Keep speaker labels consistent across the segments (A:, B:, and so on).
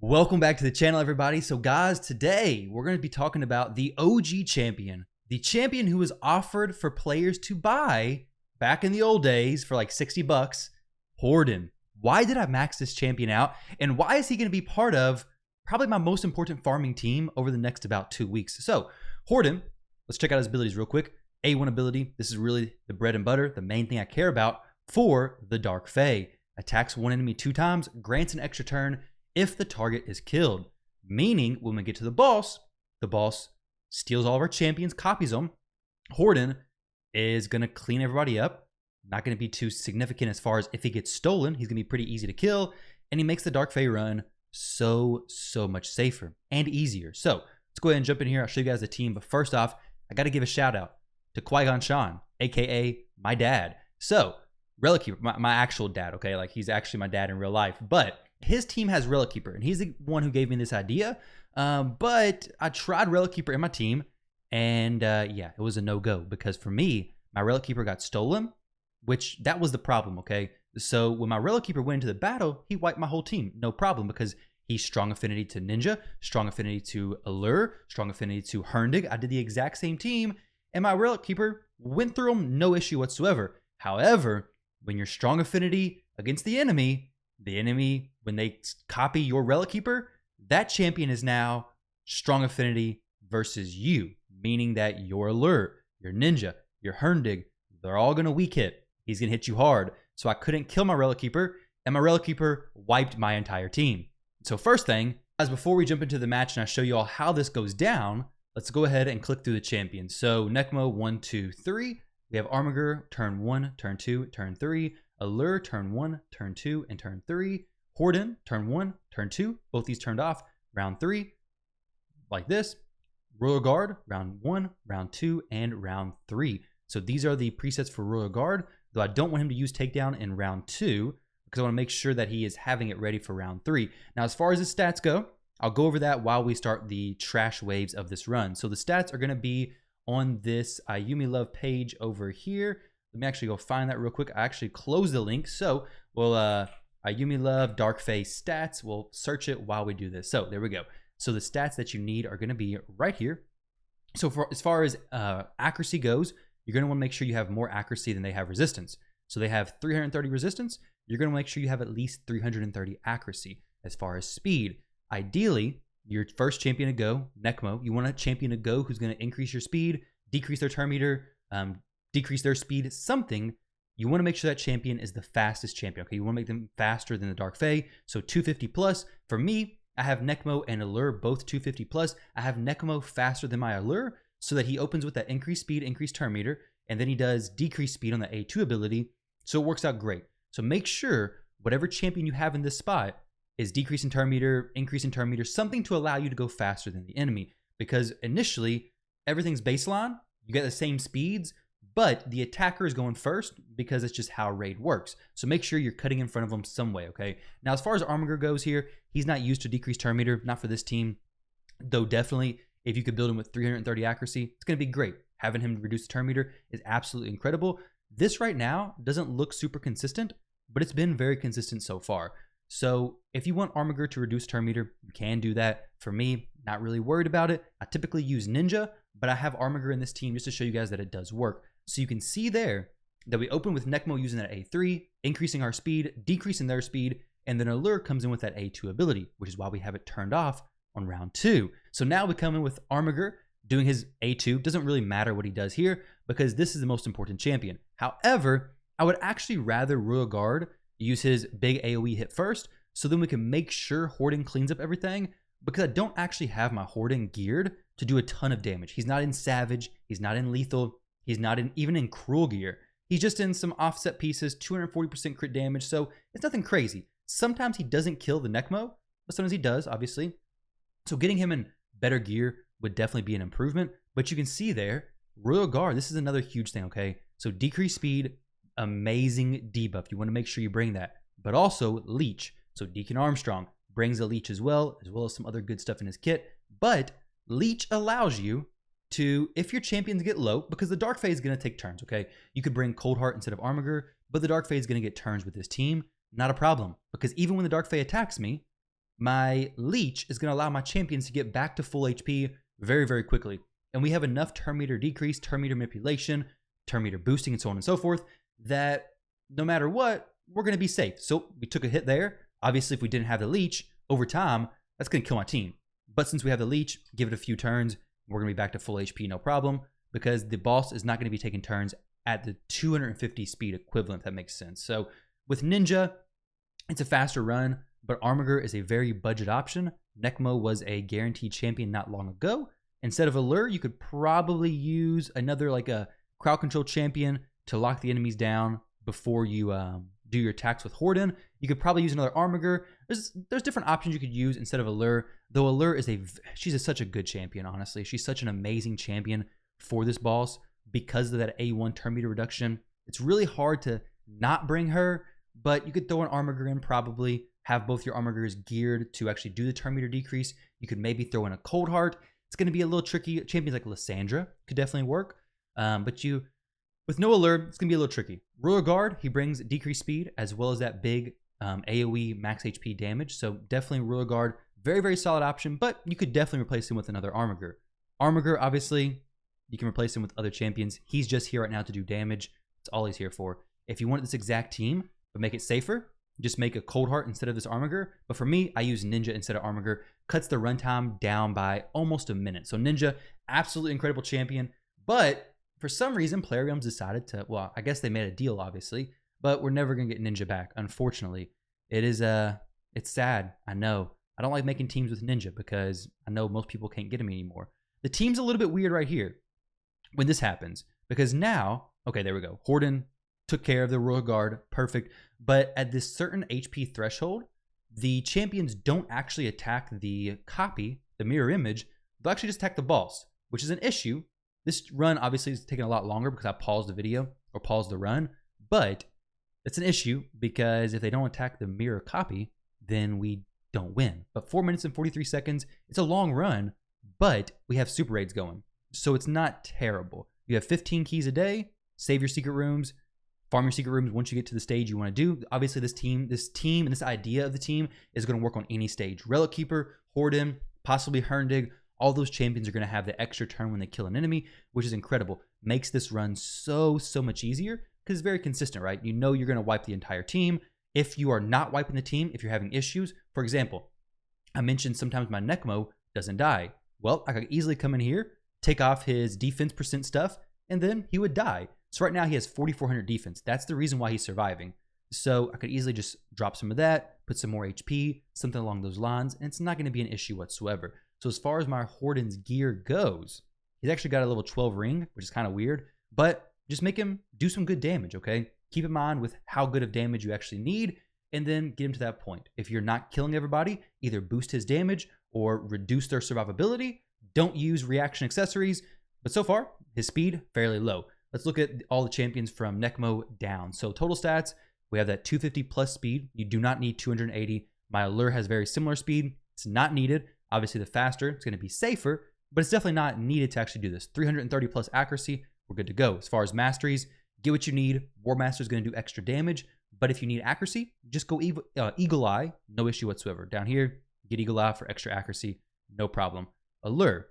A: Welcome back to the channel, everybody. So guys, today we're going to be talking about the OG champion, the champion who was offered for players to buy back in the old days for like 60 bucks, Hordin. Why did I max this champion out? And why is he going to be part of probably my most important farming team over the next about 2 weeks? So Hordin, let's check out his abilities real quick. A1 ability, this is really the bread and butter, the main thing I care about for the Dark Fae. Attacks one enemy 2 times, grants an extra turn if the target is killed. Meaning, when we get to the boss steals all of our champions, copies them. Hordin is going to clean everybody up. Not going to be too significant as far as if he gets stolen. He's going to be pretty easy to kill. And he makes the Dark Fae run so much safer and easier. So, let's go ahead and jump in here. I'll show you guys the team. But first off, I got to give a shout out to Qui-Gon Sean, a.k.a. my dad. So, Relic Keeper, my actual dad, okay? Like, he's actually my dad in real life. But his team has Relic Keeper, and he's the one who gave me this idea. But I tried Relic Keeper in my team, and yeah, it was a no-go. Because for me, my Relic Keeper got stolen, which that was the problem, okay? So when my Relic Keeper went into the battle, he wiped my whole team. No problem, because he's strong affinity to Ninja, strong affinity to Allure, strong affinity to Hordin. I did the exact same team, and my Relic Keeper went through them, no issue whatsoever. However, when you're strong affinity against the enemy, when they copy your Relic Keeper, that champion is now strong affinity versus you, meaning that your Allure, your Ninja, your Hordin, they're all going to weak hit. He's going to hit you hard. So I couldn't kill my Relic Keeper, and my Relic Keeper wiped my entire team. So first thing, as before we jump into the match and I show you all how this goes down, let's go ahead and click through the champions. So Necmo 1, 2, 3. We have Armiger, turn 1, turn 2, turn 3. Allure, turn 1, turn 2, and turn 3. Hordin, turn 1, turn 2. Both these turned off. Round 3, like this. Royal Guard, round 1, round 2, and round 3. So these are the presets for Royal Guard, though I don't want him to use Takedown in round 2 because I want to make sure that he is having it ready for round 3. Now, as far as his stats go, I'll go over that while we start the trash waves of this run. So the stats are going to be on this Ayumi Love page over here. Let me actually go find that real quick. I actually closed the link. So we'll Ayumi Love Dark Fae stats. We'll search it while we do this. So there we go. So the stats that you need are going to be right here. So as far as accuracy goes, you're going to want to make sure you have more accuracy than they have resistance. So they have 330 resistance. You're going to make sure you have at least 330 accuracy. As far as speed, ideally, your first champion to go, Necmo, you want a champion to go who's going to increase your speed, decrease their turn meter, decrease their speed, something. You want to make sure that champion is the fastest champion. Okay, you want to make them faster than the Dark Fae. So 250 plus. For me, I have Necmo and Allure both 250 plus. I have Necmo faster than my Allure so that he opens with that increased speed, increased turn meter, and then he does decreased speed on the A2 ability. So it works out great. So make sure whatever champion you have in this spot is decreasing turn meter, increasing turn meter, something to allow you to go faster than the enemy. Because initially, everything's baseline. You get the same speeds, but the attacker is going first because it's just how raid works. So make sure you're cutting in front of them some way, okay? Now, as far as Armiger goes here, he's not used to decrease turn meter, not for this team. Though definitely, if you could build him with 330 accuracy, it's going to be great. Having him reduce the turn meter is absolutely incredible. This right now doesn't look super consistent, but it's been very consistent so far. So if you want Armiger to reduce turn meter, you can do that. For me, not really worried about it. I typically use Ninja, but I have Armiger in this team just to show you guys that it does work. So you can see there that we open with Necmo using that A3, increasing our speed, decreasing their speed, and then Allure comes in with that A2 ability, which is why we have it turned off on round 2. So now we come in with Armiger doing his A2. Doesn't really matter what he does here because this is the most important champion. However, I would actually rather Royal Guard use his big AoE hit first, so then we can make sure Hordin cleans up everything, because I don't actually have my Hordin geared to do a ton of damage. He's not in Savage, he's not in Lethal, he's not even in Cruel gear. He's just in some offset pieces, 240% crit damage, so it's nothing crazy. Sometimes he doesn't kill the Necmo, but sometimes he does, obviously. So getting him in better gear would definitely be an improvement, but you can see there, Royal Guard, this is another huge thing, okay? So decreased speed, amazing debuff. You want to make sure you bring that. But also Leech. So Deacon Armstrong brings a Leech as well as some other good stuff in his kit. But Leech allows you to, if your champions get low, because the Dark Fae is going to take turns, okay? You could bring Cold Heart instead of Armiger, but the Dark Fae is going to get turns with this team. Not a problem, because even when the Dark Fae attacks me, my leech is going to allow my champions to get back to full HP very, very quickly. And we have enough turn meter decrease, turn meter manipulation, turn meter boosting, and so on and so forth, that no matter what, we're going to be safe. So we took a hit there. Obviously, if we didn't have the leech, over time, that's going to kill my team. But since we have the leech, give it a few turns, we're going to be back to full HP, no problem, because the boss is not going to be taking turns at the 250 speed equivalent, if that makes sense. So with Ninja, it's a faster run, but Armiger is a very budget option. Necmo was a guaranteed champion not long ago. Instead of Allure, you could probably use another like a crowd control champion to lock the enemies down before you do your attacks with Hordin. You could probably use another Armiger. There's different options you could use instead of Allure, though Allure is she's such a good champion, honestly. She's such an amazing champion for this boss because of that A1 turn meter reduction. It's really hard to not bring her, but you could throw an Armiger in probably, have both your Armigers geared to actually do the turn meter decrease. You could maybe throw in a Cold Heart. It's going to be a little tricky. Champions like Lysandra could definitely work, but with no Allure, it's going to be a little tricky. Ruler Guard, he brings decreased speed as well as that big AoE max HP damage. So definitely Ruler Guard, very, very solid option, but you could definitely replace him with another Armiger. Armiger, obviously, you can replace him with other champions. He's just here right now to do damage. That's all he's here for. If you want this exact team, but make it safer, just make a Cold Heart instead of this Armiger. But for me, I use Ninja instead of Armiger. Cuts the runtime down by almost a minute. So Ninja, absolutely incredible champion, but for some reason, Plarium's decided to, well, I guess they made a deal, obviously, but we're never going to get Ninja back, unfortunately. It's sad, I know. I don't like making teams with Ninja because I know most people can't get him anymore. The team's a little bit weird right here when this happens, because now, okay, there we go. Hordin took care of the Royal Guard, perfect. But at this certain HP threshold, the champions don't actually attack the copy, the mirror image. They'll actually just attack the boss, which is an issue. This run obviously is taking a lot longer because I paused the video or paused the run, but it's an issue because if they don't attack the mirror copy, then we don't win. But 4 minutes and 43 seconds, it's a long run, but we have super raids going. So it's not terrible. You have 15 keys a day, save your secret rooms, farm your secret rooms once you get to the stage you want to do. Obviously this team and this idea of the team is going to work on any stage. Relic Keeper, Hordin, possibly Herndig, all those champions are going to have the extra turn when they kill an enemy, which is incredible. Makes this run so much easier because it's very consistent, right? You know you're going to wipe the entire team. If you are not wiping the team, if you're having issues, for example, I mentioned sometimes my Necmo doesn't die. Well, I could easily come in here, take off his defense percent stuff, and then he would die. So right now he has 4,400 defense. That's the reason why he's surviving. So I could easily just drop some of that, put some more HP, something along those lines, and it's not going to be an issue whatsoever. So as far as my Hordin's gear goes, he's actually got a level 12 ring, which is kind of weird, but just make him do some good damage, okay? Keep in mind with how good of damage you actually need, and then get him to that point. If you're not killing everybody, either boost his damage or reduce their survivability. Don't use reaction accessories, but so far, his speed, fairly low. Let's look at all the champions from Necmo down. So total stats, we have that 250 plus speed. You do not need 280. My Allure has very similar speed. It's not needed. Obviously, the faster, it's going to be safer, but it's definitely not needed to actually do this. 330 plus accuracy, we're good to go. As far as masteries, get what you need. War Master is going to do extra damage, but if you need accuracy, just go Eagle Eye, no issue whatsoever. Down here, get Eagle Eye for extra accuracy, no problem. Allure,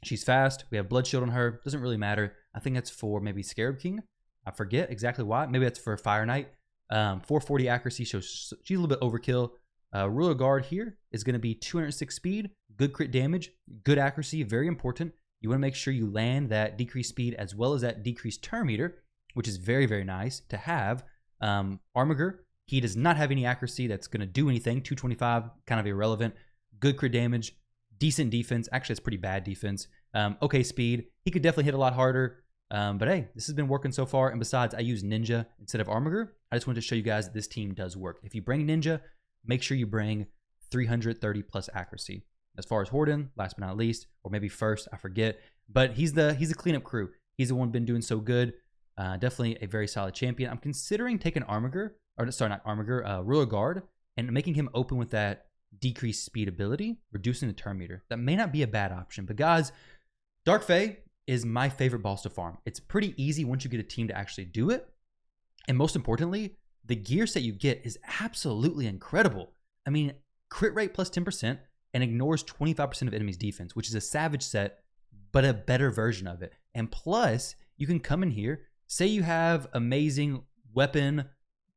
A: she's fast. We have Blood Shield on her. Doesn't really matter. I think that's for maybe Scarab King. I forget exactly why. Maybe that's for Fire Knight. 440 accuracy, so she's a little bit overkill. Ruler Guard here is going to be 206 speed, good crit damage, good accuracy, very important. You want to make sure you land that decreased speed as well as that decreased turn meter, which is very, very nice to have. Armiger, he does not have any accuracy that's going to do anything. 225, kind of irrelevant. Good crit damage, decent defense. Actually, it's pretty bad defense. Okay speed. He could definitely hit a lot harder. But hey, this has been working so far. And besides, I use Ninja instead of Armiger. I just wanted to show you guys that this team does work. If you bring Ninja, make sure you bring 330 plus accuracy. As far as Hordin, last but not least, or maybe first, I forget. But he's the cleanup crew. He's the one been doing so good. Definitely a very solid champion. I'm considering taking Armiger, or sorry, not Armiger, Ruler Guard, and making him open with that decreased speed ability, reducing the turn meter. That may not be a bad option. But guys, Dark Fae is my favorite boss to farm. It's pretty easy once you get a team to actually do it. And most importantly, the gear set you get is absolutely incredible. I mean, crit rate plus 10%, and ignores 25% of enemies' defense, which is a savage set, but a better version of it. And plus, you can come in here, say you have amazing weapon,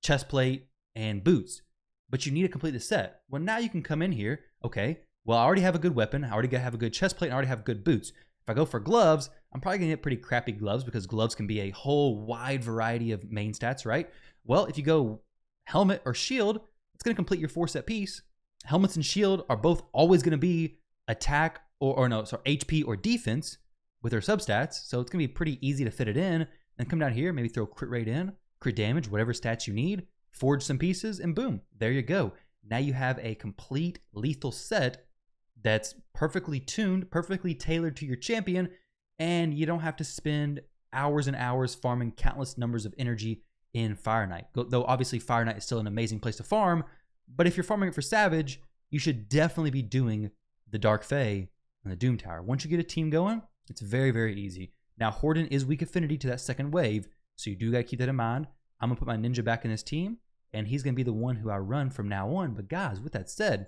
A: chestplate, and boots, but you need to complete the set. Well, now you can come in here, okay, well, I already have a good weapon, I already have a good chestplate, and I already have good boots. If I go for gloves, I'm probably gonna get pretty crappy gloves because gloves can be a whole wide variety of main stats, right? Well, if you go helmet or shield, it's gonna complete your 4-set piece. Helmets and shield are both always gonna be attack HP or defense with their substats. So it's gonna be pretty easy to fit it in and come down here, maybe throw crit rate in, crit damage, whatever stats you need, forge some pieces, and boom, there you go. Now you have a complete lethal set that's perfectly tuned, perfectly tailored to your champion, and you don't have to spend hours and hours farming countless numbers of energy in Fire Knight. Though obviously Fire Knight is still an amazing place to farm, but if you're farming it for Savage, you should definitely be doing the Dark Fae and the Doom Tower. Once you get a team going, it's very, very easy. Now, Hordin is weak affinity to that second wave, so you do got to keep that in mind. I'm going to put my ninja back in this team, and he's going to be the one who I run from now on. But guys, with that said,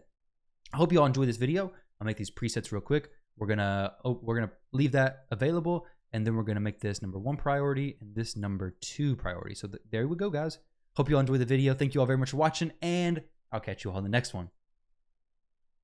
A: I hope you all enjoyed this video. I'll make these presets real quick. We're gonna leave that available, and then we're gonna make this number 1 priority and this number 2 priority. So there we go, guys. Hope you all enjoyed the video. Thank you all very much for watching, and I'll catch you all in the next one.